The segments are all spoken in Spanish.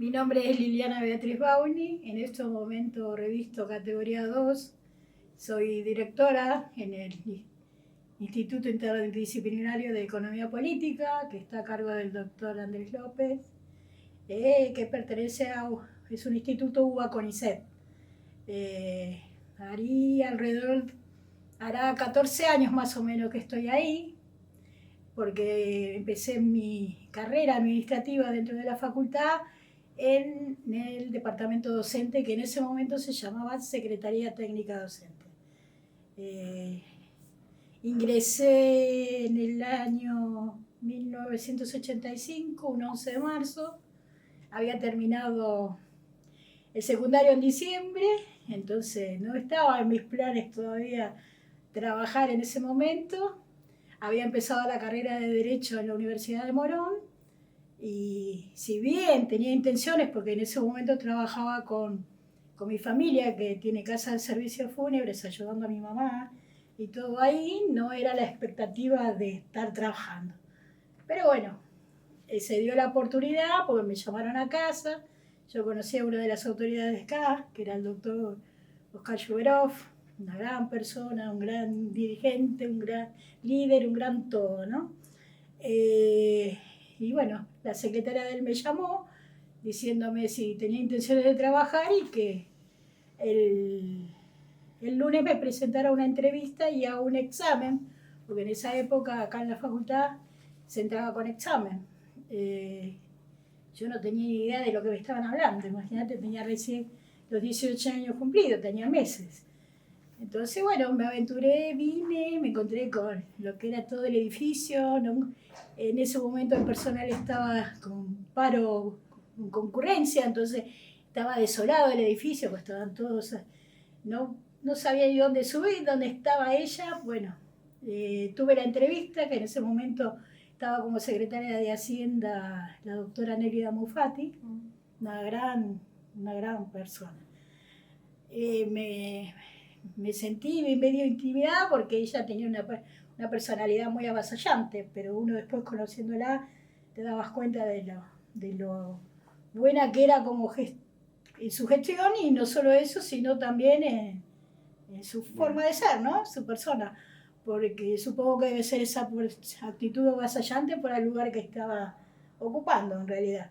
Mi nombre es Liliana Beatriz Bauni, en este momento revisto categoría 2. Soy directora en el Instituto Interdisciplinario de Economía Política, que está a cargo del doctor Andrés López, que pertenece es un instituto UBA-CONICET. Hará 14 años más o menos que estoy ahí, porque empecé mi carrera administrativa dentro de la facultad en el departamento docente, que en ese momento se llamaba Secretaría Técnica Docente. Ingresé en el año 1985, un 11 de marzo. Había terminado el secundario en diciembre, entonces no estaba en mis planes todavía trabajar en ese momento. Había empezado la carrera de Derecho en la Universidad de Morón y si bien tenía intenciones, porque en ese momento trabajaba con mi familia, que tiene casa de servicios fúnebres, ayudando a mi mamá y todo ahí, no era la expectativa de estar trabajando. Pero bueno, se dio la oportunidad porque me llamaron a casa. Yo conocí a una de las autoridades acá, que era el doctor Oscar Yuberov, una gran persona, un gran dirigente, un gran líder, un gran todo, ¿no? Y bueno, la secretaria de él me llamó diciéndome si tenía intenciones de trabajar y que el lunes me presentara una entrevista y a un examen, porque en esa época acá en la facultad se entraba con examen. Yo no tenía ni idea de lo que me estaban hablando, imagínate, tenía recién los 18 años cumplidos, tenía meses. Entonces, bueno, me aventuré, vine, me encontré con lo que era todo el edificio. ¿No? En ese momento el personal estaba con paro, con concurrencia, entonces estaba desolado el edificio, pues estaban todos, no sabía ni dónde subir, dónde estaba ella. Bueno, tuve la entrevista, que en ese momento estaba como secretaria de Hacienda la doctora Nélida Mufati, una gran persona. Me sentí medio intimidada porque ella tenía una personalidad muy avasallante, pero uno después conociéndola te dabas cuenta de lo buena que era como en su gestión, y no solo eso, sino también en su forma de ser, ¿no? Su persona, porque supongo que debe ser esa actitud avasallante por el lugar que estaba ocupando en realidad.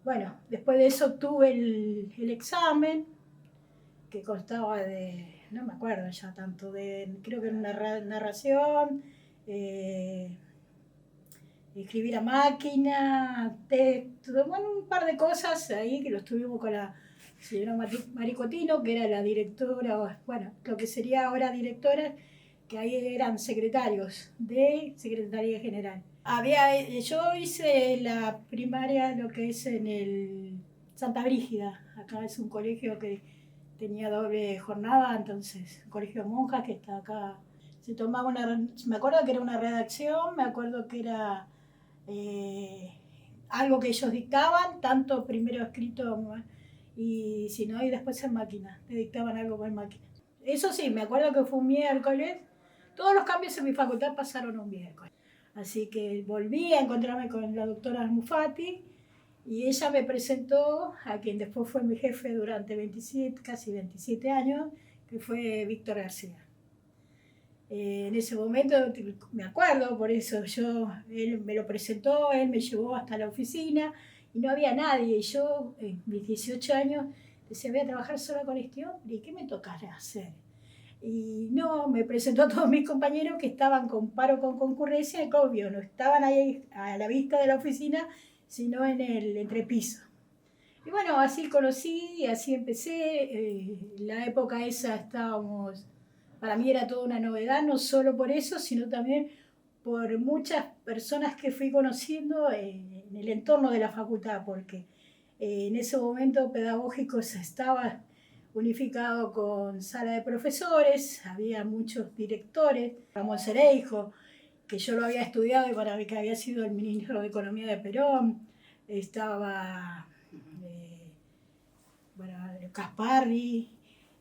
Bueno, después de eso tuve el examen, que constaba no me acuerdo ya tanto, creo que era una narración, escribir a máquina, texto, bueno, un par de cosas ahí que lo estuvimos con la señora Maricotino, que era la directora, bueno, lo que sería ahora directora, que ahí eran secretarios de Secretaría General. Yo hice la primaria, lo que es en el Santa Brígida, acá es un colegio que tenía doble jornada, entonces, un colegio de monjas que está acá. Se tomaba me acuerdo que era una redacción, me acuerdo que era algo que ellos dictaban, tanto primero escrito y si no, y después en máquina, te dictaban algo con máquina. Eso sí, me acuerdo que fue un miércoles, todos los cambios en mi facultad pasaron un miércoles. Así que volví a encontrarme con la doctora Mufati y ella me presentó a quien después fue mi jefe durante casi 27 años, que fue Víctor García. En ese momento me acuerdo, por eso él me lo presentó, él me llevó hasta la oficina y no había nadie. Y yo, en mis 18 años, decía, voy a trabajar sola con este hombre, ¿y qué me tocará hacer? Y no, me presentó a todos mis compañeros que estaban con paro con concurrencia, y obvio, no estaban ahí a la vista de la oficina, sino en el entrepiso. Y bueno, así conocí, así empecé. La época esa estábamos, para mí era toda una novedad, no solo por eso, sino también por muchas personas que fui conociendo en el entorno de la facultad, porque en ese momento pedagógico se estaba unificado con sala de profesores, había muchos directores, Ramón Cereijo, que yo lo había estudiado y para mí que había sido el ministro de Economía de Perón, estaba Casparri,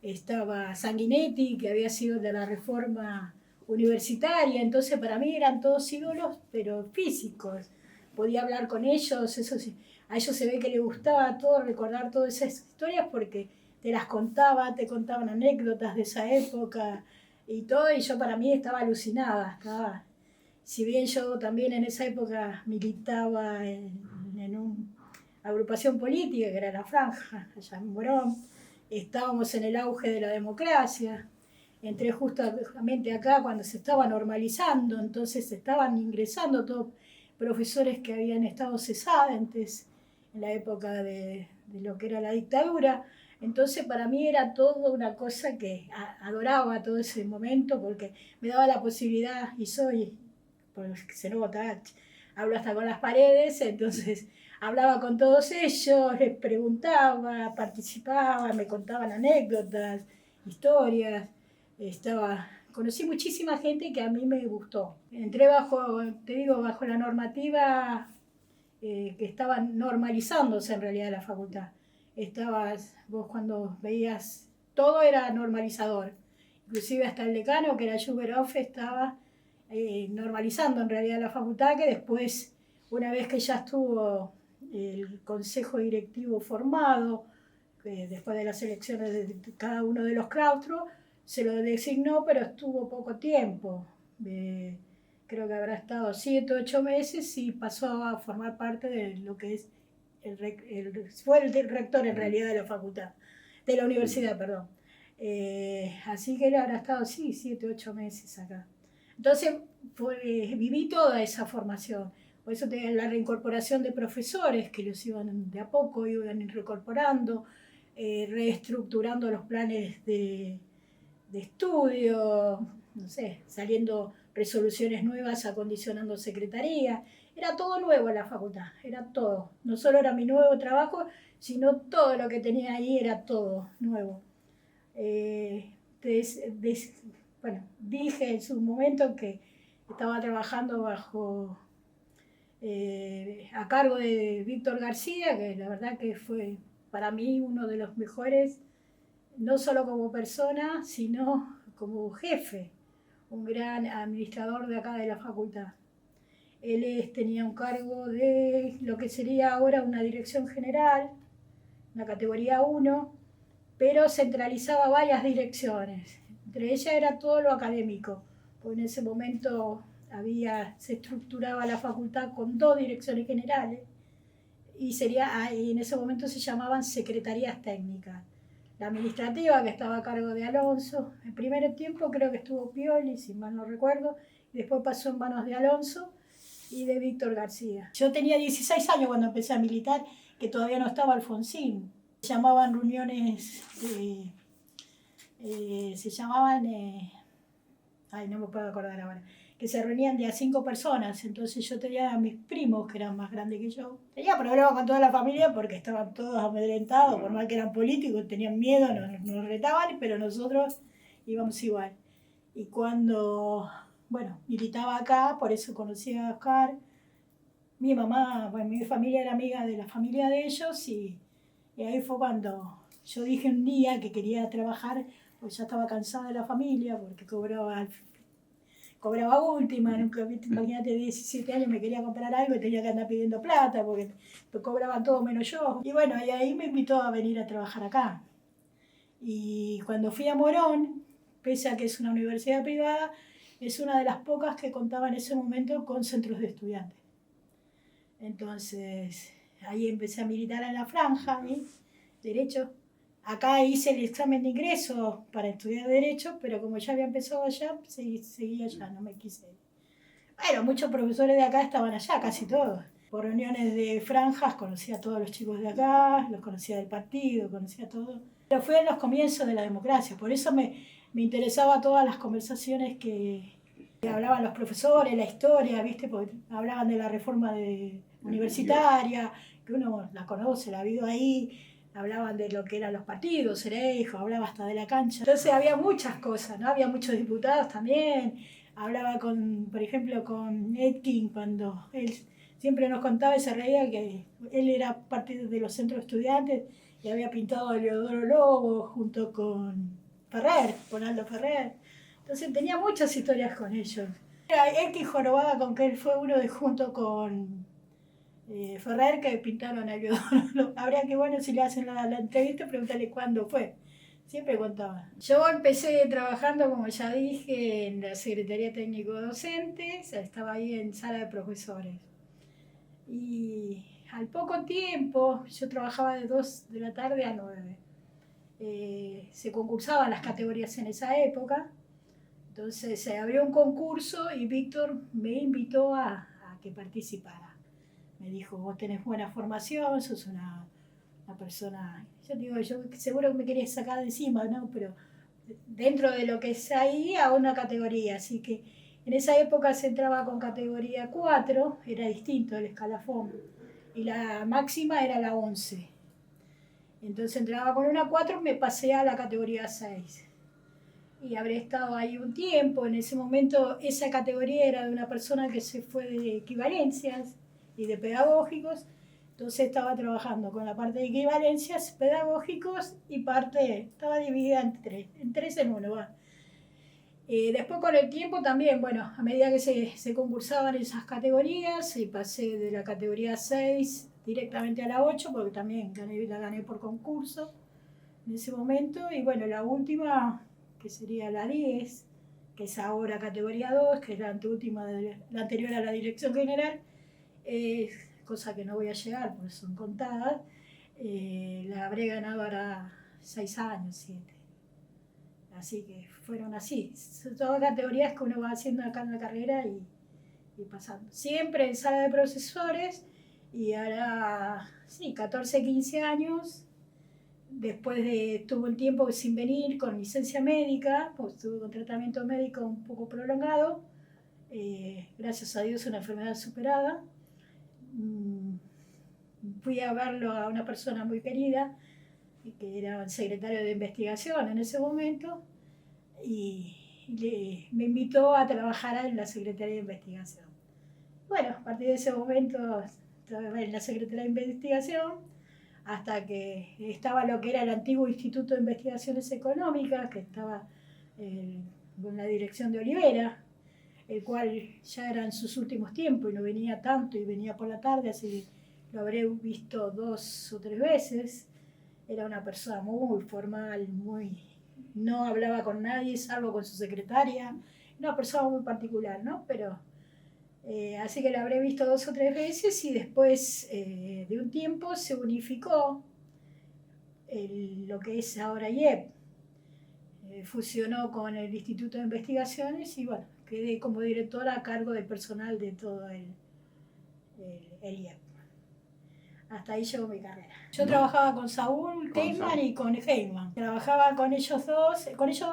estaba Sanguinetti, que había sido de la reforma universitaria, entonces para mí eran todos ídolos, pero físicos. Podía hablar con ellos, eso sí. a ellos se ve que les gustaba todo, recordar todas esas historias porque te las contaba, te contaban anécdotas de esa época y todo, y yo para mí estaba alucinada, si bien yo también en esa época militaba en una agrupación política que era La Franja, allá en Morón, estábamos en el auge de la democracia, entré justamente acá cuando se estaba normalizando, entonces estaban ingresando todos profesores que habían estado cesantes en la época de lo que era la dictadura. Entonces para mí era todo una cosa que adoraba todo ese momento porque me daba la posibilidad, y soy, porque se nota, hablo hasta con las paredes, entonces hablaba con todos ellos, les preguntaba, participaba, me contaban anécdotas, historias, conocí muchísima gente que a mí me gustó. Entré bajo la normativa que estaba normalizándose en realidad la facultad. Vos cuando veías, todo era normalizador. Inclusive hasta el decano, que era Schuberhoff, estaba normalizando en realidad la facultad, que después, una vez que ya estuvo el consejo directivo formado, después de las elecciones de cada uno de los claustros, se lo designó, pero estuvo poco tiempo. Creo que habrá estado 7 o 8 meses y pasó a formar parte de lo que es fue el rector en realidad de la facultad, de la universidad, perdón. Así que él habrá estado, sí, 7 o 8 meses acá. Entonces viví toda esa formación. Por eso tenía la reincorporación de profesores que los iban de a poco, iban reincorporando, reestructurando los planes de estudio, no sé, saliendo resoluciones nuevas, acondicionando secretaría. Era todo nuevo en la facultad, era todo. No solo era mi nuevo trabajo, sino todo lo que tenía ahí era todo nuevo. Bueno, dije en su momento que estaba trabajando a cargo de Víctor García, que la verdad que fue para mí uno de los mejores, no solo como persona, sino como jefe, un gran administrador de acá de la facultad. Él tenía un cargo de lo que sería ahora una dirección general, una categoría 1, pero centralizaba varias direcciones. Entre ellas era todo lo académico, porque en ese momento se estructuraba la facultad con 2 direcciones generales y en ese momento se llamaban secretarías técnicas. La administrativa, que estaba a cargo de Alonso, el primer tiempo creo que estuvo Pioli, si mal no recuerdo, y después pasó en manos de Alonso y de Víctor García. Yo tenía 16 años cuando empecé a militar, que todavía no estaba Alfonsín. Se llamaban reuniones, no me puedo acordar ahora, que se reunían de a 5 personas, entonces yo tenía a mis primos, que eran más grandes que yo. Tenía problemas con toda la familia porque estaban todos amedrentados, por más que eran políticos, tenían miedo, nos retaban, pero nosotros íbamos igual. Y cuando, militaba acá, por eso conocí a Oscar, mi mamá, mi familia era amiga de la familia de ellos y ahí fue cuando yo dije un día que quería trabajar, pues ya estaba cansada de la familia porque cobraba última, imagínate, 17 años me quería comprar algo y tenía que andar pidiendo plata porque cobraban todo menos yo. Y bueno, y ahí me invitó a venir a trabajar acá. Y cuando fui a Morón, pese a que es una universidad privada, es una de las pocas que contaba en ese momento con centros de estudiantes. Entonces, ahí empecé a militar en La Franja, Derecho. Acá hice el examen de ingreso para estudiar Derecho, pero como ya había empezado allá, seguí allá, no me quise. Bueno, muchos profesores de acá estaban allá, casi todos. Por reuniones de franjas conocí a todos los chicos de acá, los conocía del partido, conocía a todos. Pero fue en los comienzos de la democracia, por eso me interesaba todas las conversaciones que hablaban los profesores, la historia, ¿viste? Porque hablaban de la reforma universitaria, que uno la conoce, la ha vivido ahí. Hablaban de lo que eran los partidos, Ereijo, hablaba hasta de la cancha. Entonces había muchas cosas, ¿no? Había muchos diputados también. Hablaba por ejemplo, con Edkin, cuando él siempre nos contaba y se reía que él era parte de los centros de estudiantes y había pintado a Leodoro Lobo junto con Aldo Ferrer. Entonces tenía muchas historias con ellos. Edkin jorobaba con que él fue uno junto con Ferrer, que pintaron a Leodoro. Habría que, bueno, si le hacen la entrevista, preguntarle cuándo fue. Siempre contaba. Yo empecé trabajando, como ya dije, en la Secretaría Técnico Docente, o sea, estaba ahí en sala de profesores. Y al poco tiempo, yo trabajaba de 2 de la tarde a 9. Se concursaban las categorías en esa época, entonces se abrió un concurso y Víctor me invitó a que participara. Me dijo, vos tenés buena formación, sos una persona, yo digo, yo seguro que me quería sacar de encima, ¿no? Pero dentro de lo que es ahí a una categoría, así que en esa época se entraba con categoría 4, era distinto el escalafón, y la máxima era la 11. Entonces entraba con una 4, me pasé a la categoría 6. Y habré estado ahí un tiempo. En ese momento esa categoría era de una persona que se fue de equivalencias y de pedagógicos. Entonces estaba trabajando con la parte de equivalencias, pedagógicos y parte, estaba dividida en tres en uno. Va. Después con el tiempo también, bueno, a medida que se concursaban esas categorías, y pasé de la categoría 6 directamente a la 8, porque también la gané por concurso en ese momento. Y bueno, la última, que sería la 10, que es ahora categoría 2, que es la anteúltima, la anterior a la dirección general, cosa que no voy a llegar porque son contadas, la habré ganado ahora 6 años, 7. Así que fueron así. Son todas categorías que uno va haciendo acá en la carrera y pasando. Siempre en sala de profesores y ahora, sí, 14, 15 años. Después estuvo un tiempo sin venir con licencia médica, pues estuve con tratamiento médico un poco prolongado. Gracias a Dios una enfermedad superada. Fui a verlo a una persona muy querida, que era el secretario de investigación en ese momento, y me invitó a trabajar en la Secretaría de Investigación. Bueno, a partir de ese momento estaba en la Secretaría de Investigación hasta que estaba lo que era el antiguo Instituto de Investigaciones Económicas, que estaba con la dirección de Olivera, el cual ya era en sus últimos tiempos y no venía tanto y venía por la tarde, así que lo habré visto 2 o 3 veces. Era una persona muy formal, no hablaba con nadie, salvo con su secretaria. Una persona muy particular, ¿no? Pero, así que la habré visto 2 o 3 veces y después de un tiempo se unificó lo que es ahora IEP. Fusionó con el Instituto de Investigaciones y bueno, quedé como directora a cargo del personal de todo el IEP. Hasta ahí llegó mi carrera. Yo trabajaba con Saúl Teitman y con Heyman. Trabajaba con ellos dos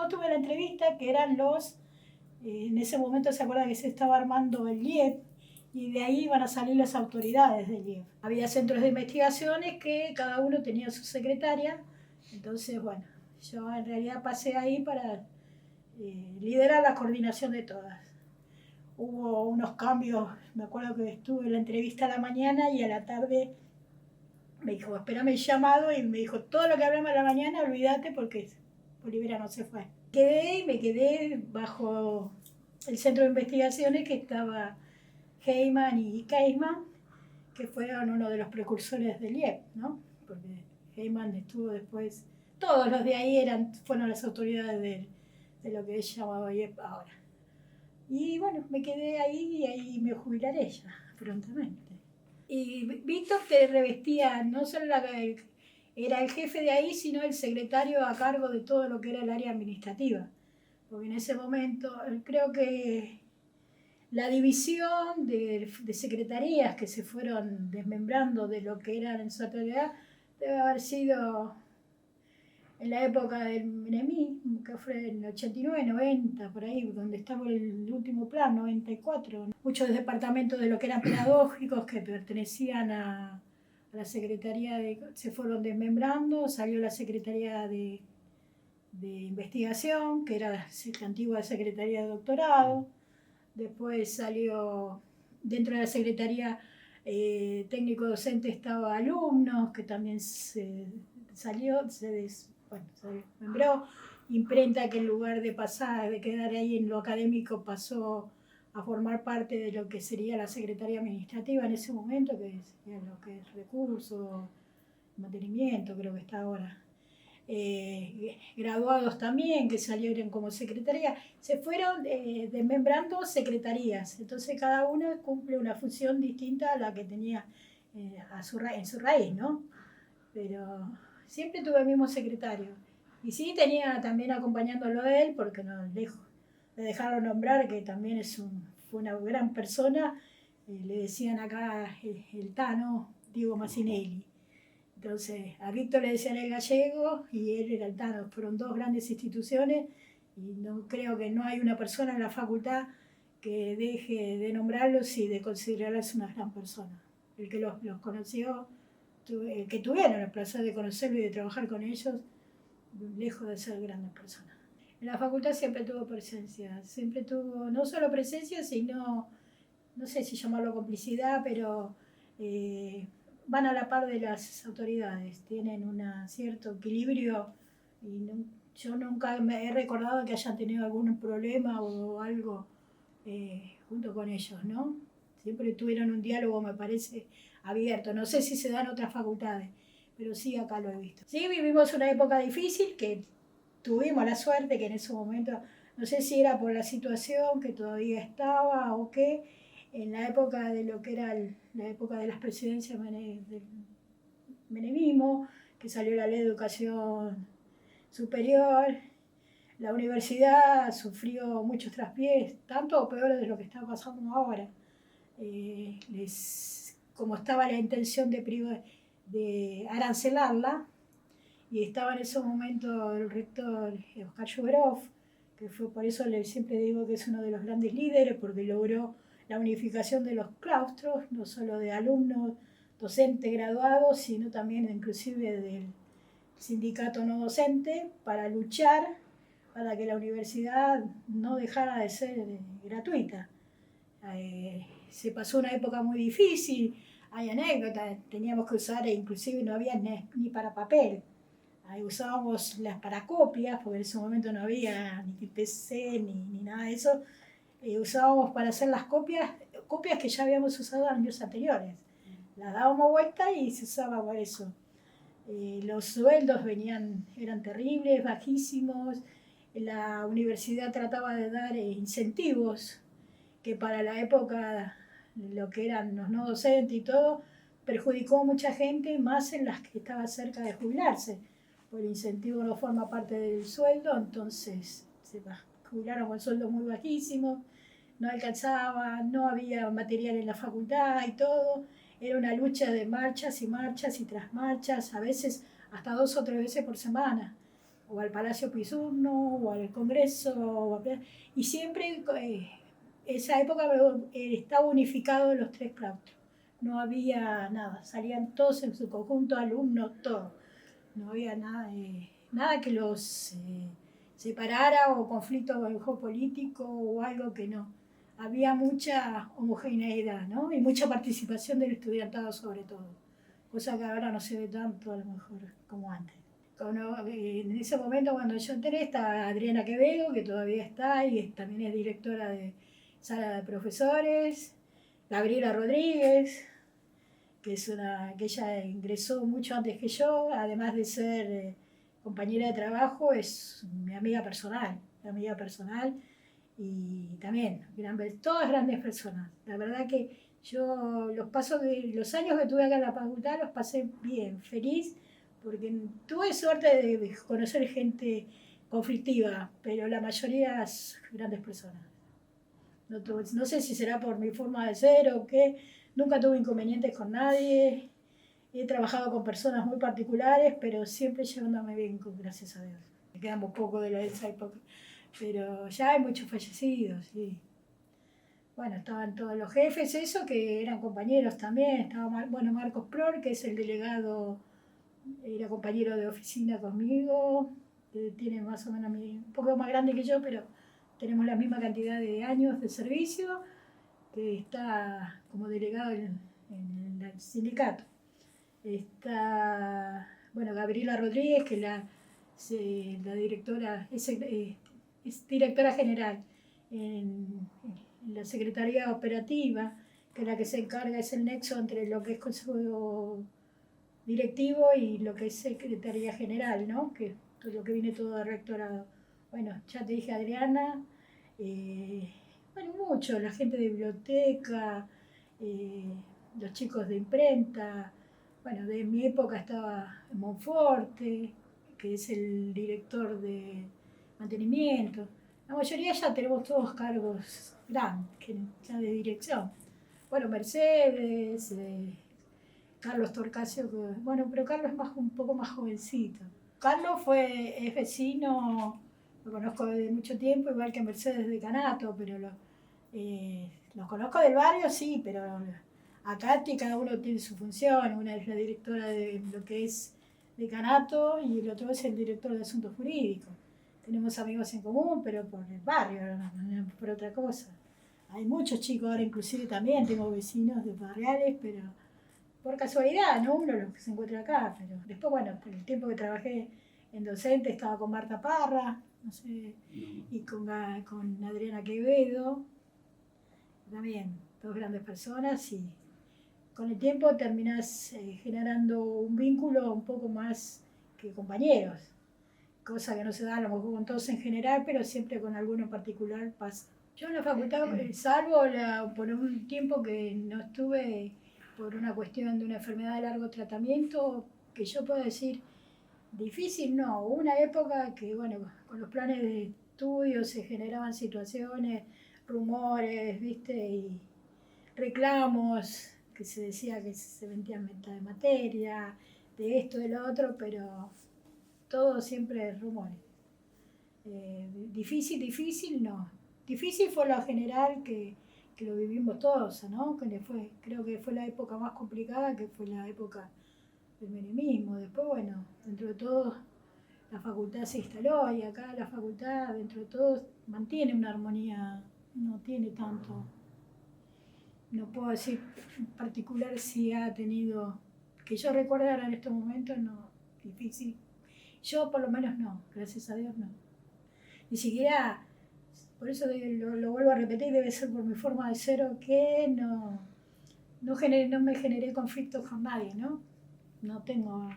tuve la entrevista, que eran en ese momento se acuerda que se estaba armando el IEP, y de ahí iban a salir las autoridades del IEP. Había centros de investigaciones que cada uno tenía su secretaria, entonces bueno, yo en realidad pasé ahí para liderar la coordinación de todas. Hubo unos cambios, me acuerdo que estuve en la entrevista a la mañana y a la tarde me dijo, espérame el llamado, y me dijo, todo lo que hablamos a la mañana, olvídate porque Olivera no se fue. Me quedé bajo el centro de investigaciones que estaba Heyman y Keisman, que fueron uno de los precursores del IEP, ¿no? Porque Heyman estuvo después, todos los de ahí fueron las autoridades de lo que es llamado IEP ahora. Y bueno, me quedé ahí y ahí me jubilaré ya prontamente. Y Víctor te revestía, no solo era el jefe de ahí, sino el secretario a cargo de todo lo que era el área administrativa. Porque en ese momento creo que la división de secretarías que se fueron desmembrando de lo que eran en su actualidad debe haber sido en la época del menemismo, que fue en el 89, 90, por ahí, donde estaba el último plan, 94. Muchos departamentos de lo que eran pedagógicos que pertenecían a la Secretaría se fueron desmembrando, salió la Secretaría de Investigación, que era la antigua Secretaría de Doctorado, después salió, dentro de la Secretaría Técnico Docente estaba Alumnos, que también se desmembró. Imprenta, que en lugar de quedar ahí en lo académico pasó a formar parte de lo que sería la Secretaría Administrativa en ese momento, que sería lo que es recursos, mantenimiento, creo que está ahora. Graduados también que salieron como secretaría, se fueron desmembrando secretarías, entonces cada una cumple una función distinta a la que tenía en su raíz, ¿no? Pero siempre tuve el mismo secretario. Y sí, tenía también acompañándolo a él, porque no lejos de dejarlo nombrar, que también fue una gran persona, le decían acá el Tano, Diego Massinelli. Entonces, a Víctor le decían el gallego y él era el Tano. Fueron dos grandes instituciones y no creo que no hay una persona en la facultad que deje de nombrarlos y de considerarlos una gran persona. El que los conoció, el que tuvieron el placer de conocerlo y de trabajar con ellos, lejos de ser grandes personas. En la facultad siempre tuvo presencia, siempre tuvo no solo presencia, sino, no sé si llamarlo complicidad, pero van a la par de las autoridades, tienen un cierto equilibrio y yo nunca me he recordado que hayan tenido algún problema o algo junto con ellos, ¿no? Siempre tuvieron un diálogo, me parece, abierto. No sé si se da en otras facultades, pero sí acá lo he visto. Sí, vivimos una época difícil que tuvimos la suerte que en ese momento, no sé si era por la situación que todavía estaba o qué, en la época de lo que era la época de las presidencias del menemismo, que salió la ley de educación superior, la universidad sufrió muchos traspiés, tanto o peor de lo que está pasando ahora. Como estaba la intención de arancelarla, y estaba en ese momento el rector Oscar Shuberov, que fue por eso siempre digo que es uno de los grandes líderes, porque logró la unificación de los claustros, no solo de alumnos, docentes graduados, sino también inclusive del sindicato no docente, para luchar para que la universidad no dejara de ser gratuita. Se pasó una época muy difícil, hay anécdotas, teníamos que usar, inclusive no había ni para papel. Ahí usábamos las paracopias, porque en ese momento no había ni PC ni nada de eso. Usábamos para hacer las copias que ya habíamos usado en años anteriores. Las dábamos vuelta y se usaba para eso. Los sueldos eran terribles, bajísimos. La universidad trataba de dar incentivos que para la época, lo que eran los no docentes y todo, perjudicó a mucha gente, más en las que estaba cerca de jubilarse. Pues el incentivo no forma parte del sueldo, entonces se jubilaron con sueldos muy bajísimos, no alcanzaba, no había material en la facultad y todo. Era una lucha de marchas y marchas y tras marchas, a veces hasta 2 o 3 veces por semana, o al Palacio Pisurno, o al Congreso, y siempre esa época estaba unificado los 3 claustros. No había nada, salían todos en su conjunto, alumnos, todo. No había nada que los separara o conflicto político o algo que no. Había mucha homogeneidad, ¿no? Y mucha participación del estudiantado sobre todo, cosa que ahora no se ve tanto a lo mejor como antes. En ese momento cuando yo entré estaba Adriana Quevedo, que todavía está y también es directora de sala de profesores, Gabriela Rodríguez, que ella ingresó mucho antes que yo, además de ser compañera de trabajo, es mi amiga personal, y también, todas grandes personas. La verdad que yo los años que tuve acá en la facultad los pasé bien, feliz, porque tuve suerte de conocer gente conflictiva, pero la mayoría es grandes personas. No sé si será por mi forma de ser o qué, nunca tuve inconvenientes con nadie, he trabajado con personas muy particulares, pero siempre llevándome bien, gracias a Dios. Me queda un poco de esa época, pero ya hay muchos fallecidos, sí. Bueno, estaban todos los jefes, eso, que eran compañeros también, estaba Marcos Pror, que es el delegado, era compañero de oficina conmigo, que tiene más o menos un poco más grande que yo, pero tenemos la misma cantidad de años de servicio, que está como delegado en el sindicato. Está, bueno, Gabriela Rodríguez, que la directora, es directora general en la Secretaría Operativa, que es la que se encarga, es el nexo entre lo que es Consejo Directivo y lo que es Secretaría General, ¿no? Que todo lo que viene todo de rectorado. Bueno, ya te dije Adriana, bueno, mucho, la gente de biblioteca, eh, los chicos de imprenta, bueno, de mi época estaba Monforte, que es el director de mantenimiento. La mayoría ya tenemos todos cargos grandes, ya de dirección. Bueno, Mercedes, Carlos Torcasio, bueno, pero Carlos es un poco más jovencito. Carlos es vecino, lo conozco desde mucho tiempo, igual que Mercedes de Canato, pero los conozco del barrio, sí, pero acá cada uno tiene su función. Una es la directora de lo que es decanato y el otro es el director de asuntos jurídicos. Tenemos amigos en común, pero por el barrio, no por otra cosa. Hay muchos chicos ahora, inclusive también tengo vecinos de barriales, pero por casualidad, ¿no? Uno los que se encuentra acá, pero después, bueno, por el tiempo que trabajé en docente estaba con Marta Parra, no sé, y con Adriana Quevedo, también, dos grandes personas, y con el tiempo terminás generando un vínculo un poco más que compañeros, cosa que no se da a lo mejor con todos en general, pero siempre con alguno en particular pasa. Yo en la facultad, salvo por un tiempo que no estuve por una cuestión de una enfermedad de largo tratamiento, que yo puedo decir, difícil no, hubo una época que, bueno, con los planes de estudio se generaban situaciones, rumores, ¿viste? Y reclamos, que se decía que se vendían venta de materia, de esto, de lo otro, pero todo siempre rumores. Difícil no. Difícil fue la general que lo vivimos todos, ¿no? Creo que fue la época más complicada, que fue la época del menemismo. Después, bueno, dentro de todo la facultad se instaló y acá la facultad, dentro de todo, mantiene una armonía, no tiene tanto. No puedo decir en particular si ha tenido, que yo recuerde ahora en estos momentos, no, difícil. Yo por lo menos no, gracias a Dios no. Ni siquiera, por eso lo vuelvo a repetir, debe ser por mi forma de ser o que no me generé conflictos con nadie, ¿no? No tengo.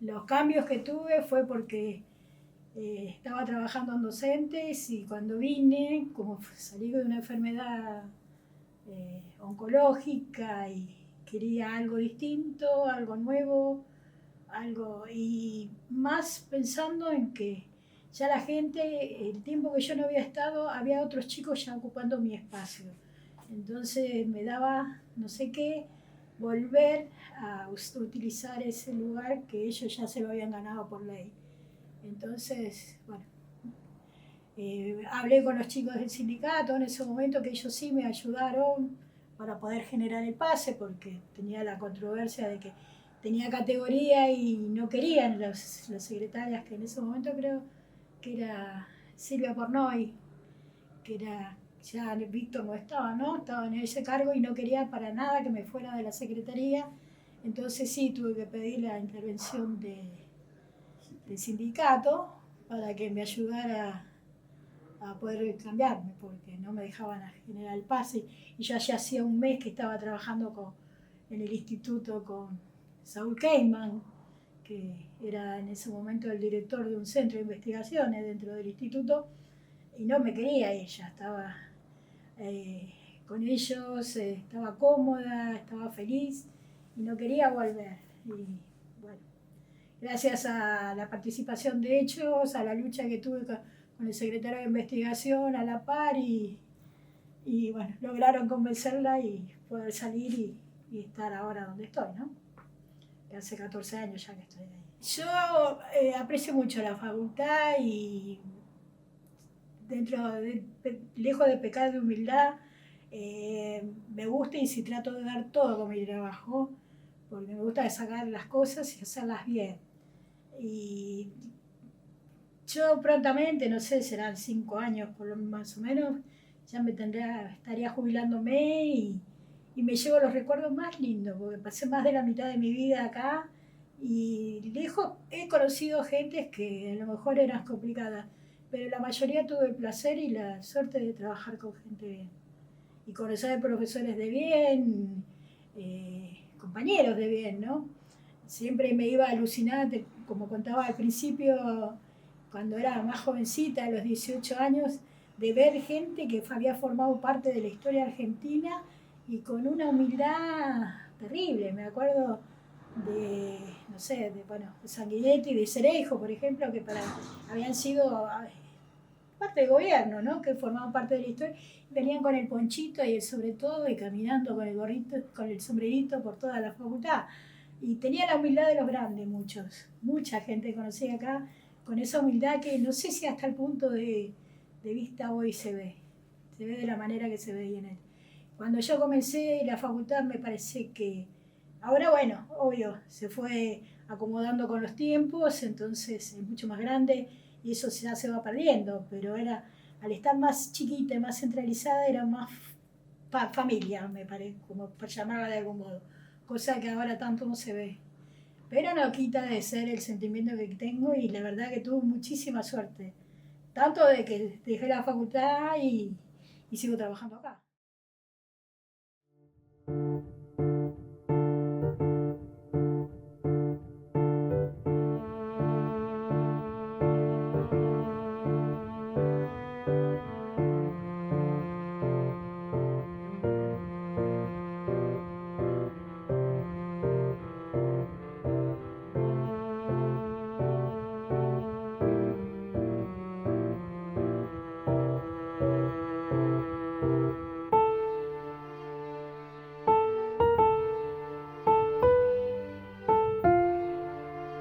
Los cambios que tuve fue porque estaba trabajando en docentes y cuando vine, como salí de una enfermedad oncológica y quería algo distinto, algo nuevo, y más pensando en que ya la gente, el tiempo que yo no había estado, había otros chicos ya ocupando mi espacio. Entonces me daba, no sé qué, volver a utilizar ese lugar que ellos ya se lo habían ganado por ley. Entonces, bueno, hablé con los chicos del sindicato en ese momento, que ellos sí me ayudaron para poder generar el pase, porque tenía la controversia de que tenía categoría y no querían las secretarias, que en ese momento creo que era Silvia Pornoy, que era, ya Víctor no estaba, ¿no? Estaba en ese cargo y no quería para nada que me fuera de la secretaría. Entonces sí, tuve que pedir la intervención del sindicato para que me ayudara a poder cambiarme, porque no me dejaban generar el pase. Y yo ya hacía un mes que estaba trabajando en el instituto con Saúl Keyman, que era en ese momento el director de un centro de investigaciones dentro del instituto, y no me quería ella, estaba con ellos, estaba cómoda, estaba feliz y no quería volver. Y bueno, gracias a la participación de ellos, a la lucha que tuve con el secretario de investigación a la par y bueno, lograron convencerla y poder salir y estar ahora donde estoy, ¿no? Que hace 14 años ya que estoy ahí. Yo aprecio mucho la facultad y lejos de pecar de humildad, me gusta y si trato de dar todo con mi trabajo, porque me gusta sacar las cosas y hacerlas bien. Y yo prontamente, no sé, serán 5 años por lo más o menos, ya estaría jubilándome y me llevo los recuerdos más lindos, porque pasé más de la mitad de mi vida acá y lejos he conocido gentes que a lo mejor eran complicadas, pero la mayoría tuve el placer y la suerte de trabajar con gente bien y conocer profesores de bien, compañeros de bien, ¿no? Siempre me iba alucinada, como contaba al principio, cuando era más jovencita, a los 18 años, de ver gente que había formado parte de la historia argentina y con una humildad terrible. Me acuerdo de, no sé, de Sanguinetti y de Cereijo, por ejemplo, que habían sido parte del gobierno, ¿no? Que formaban parte de la historia, venían con el ponchito y el sobre todo y caminando con el gorrito, con el sombrerito por toda la facultad. Y tenía la humildad de los grandes, mucha gente conocida acá, con esa humildad que no sé si hasta el punto de vista hoy se ve de la manera que se veía en él. Cuando yo comencé la facultad me parece que, ahora bueno, obvio, se fue acomodando con los tiempos, entonces es mucho más grande y eso ya se va perdiendo, pero era, al estar más chiquita y más centralizada, era más familia, me parece, como por llamarla de algún modo, cosa que ahora tanto no se ve. Pero no quita de ser el sentimiento que tengo y la verdad que tuve muchísima suerte, tanto de que dejé la facultad y sigo trabajando acá.